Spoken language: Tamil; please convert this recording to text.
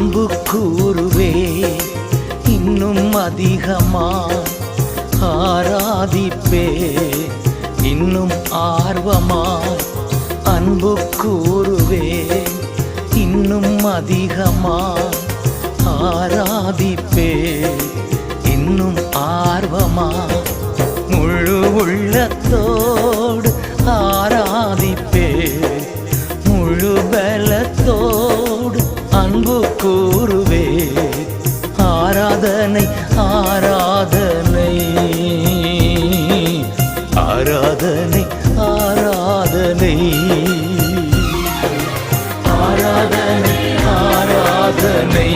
அன்பு கூறுவே இன்னும் அதிகமாய் ஆராதிப்பே இன்னும் ஆர்வமாய் அன்பு கூறுவே இன்னும் அதிகமாய் ஆராதிப்பே இன்னும் ஆர்வமாய் முழு உள்ளத்தோடு ஆராதிப்பே முழு பலத்தோடு அன்பு கூறுவே ஆராதனை ஆராதனை ஆராதனை ஆராதனை ஆராதனை ஆராதனை